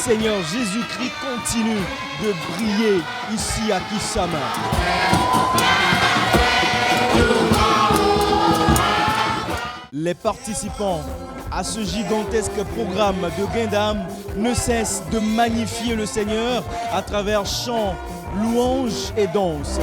Seigneur Jésus-Christ continue de briller ici à Kissama. Les participants à ce gigantesque programme de gain d'âme ne cessent de magnifier le Seigneur à travers chants, louanges et danses.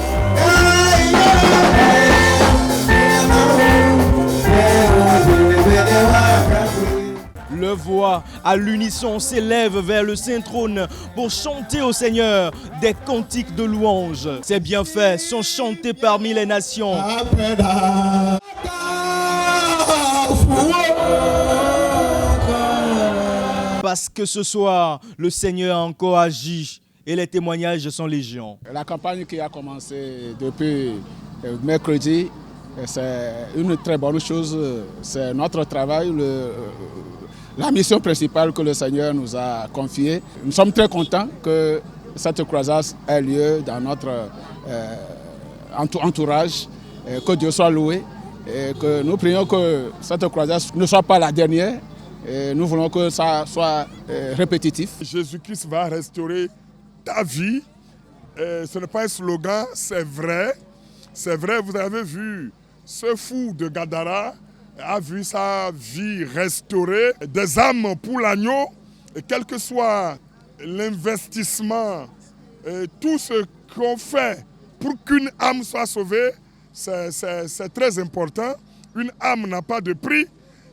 Le voix à l'unisson s'élève vers le Saint-Trône pour chanter au Seigneur des cantiques de louange. Ses bienfaits sont chantés parmi les nations. Parce que ce soir, le Seigneur a encore agi et les témoignages sont légion. La campagne qui a commencé depuis mercredi, c'est une très bonne chose. C'est notre travail, la mission principale que le Seigneur nous a confiée. Nous sommes très contents que cette croisade ait lieu dans notre entourage. Que Dieu soit loué et que nous prions que cette croisade ne soit pas la dernière. Et nous voulons que ça soit répétitif. Jésus-Christ va restaurer ta vie. Ce n'est pas un slogan, c'est vrai. C'est vrai, vous avez vu, ce fou de Gadara a vu sa vie restaurée, des âmes pour l'agneau, et quel que soit l'investissement, tout ce qu'on fait pour qu'une âme soit sauvée, c'est très important. Une âme n'a pas de prix.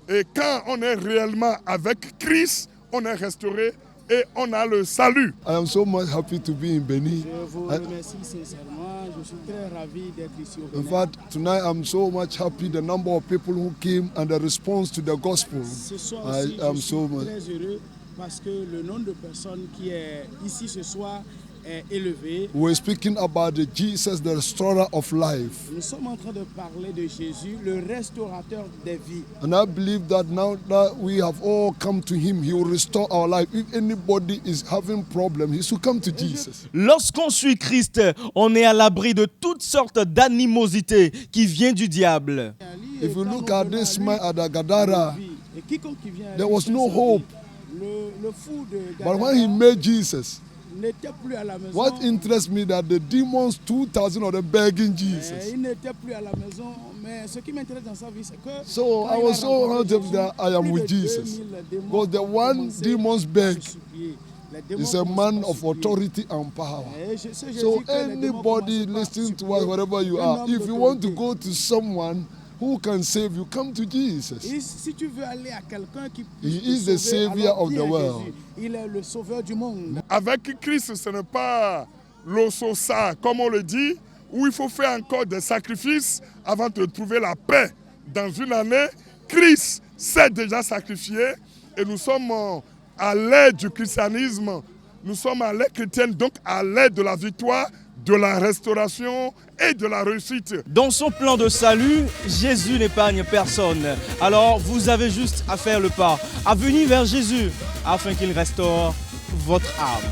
Et quand on est réellement avec Christ, on est restauré et on a le salut. I am so much happy to be in Benin. Je vous remercie sincèrement. Je suis très ravi d'être ici au Bénin. In fact, tonight I'm so much happy the number of people who came and the response to the gospel. Ce soir aussi, I am je suis so much. très heureux parce que le nombre de personnes qui est ici ce soir est élevé. We're speaking about the Jesus, the restorer of life. Nous sommes en train de parler de Jésus, le restaurateur des vies. And I believe that now that we have all come to him, he will restore our life. If anybody is having problem, he should come to Jesus. Lorsqu'on suit Christ, on est à l'abri de toutes sortes d'animosités qui viennent du diable. If you look at this man at the Gadara, Et quiconque qui vient à there lui, was no hope. Le fou de But when he Gadara met Jesus, n'était plus à la maison. what interests me that the demons, 2,000 of them begging Mais Jesus. il n'était plus à la maison, mais ce qui m'intéresse dans sa vie, c'est que So quand I il a was so rencontré happy that I am plus with de Jesus. 2000 démons Because the ont one commencé demons à beg se supplier. Les démons is a commencent man à of supplier. authority and power. Et ce Jésus So que les démons anybody commencent à listening to supplier, us, wherever you un are, homme if you want to d'autorité. go to someone who can save you, come to Jesus. Et si tu veux aller à quelqu'un qui He puisse is te the sauver, savior alors of the viens world. Jésus. Il est le sauveur du monde. Avec Christ, ce n'est pas l'ossosa, comme on le dit, où il faut faire encore des sacrifices avant de trouver la paix. Dans une année, Christ s'est déjà sacrifié et nous sommes à l'aide du christianisme, nous sommes à l'aide chrétienne, donc à l'aide de la victoire, de la restauration et de la réussite. Dans son plan de salut, Jésus n'épargne personne. Alors vous avez juste à faire le pas, à venir vers Jésus afin qu'il restaure votre âme.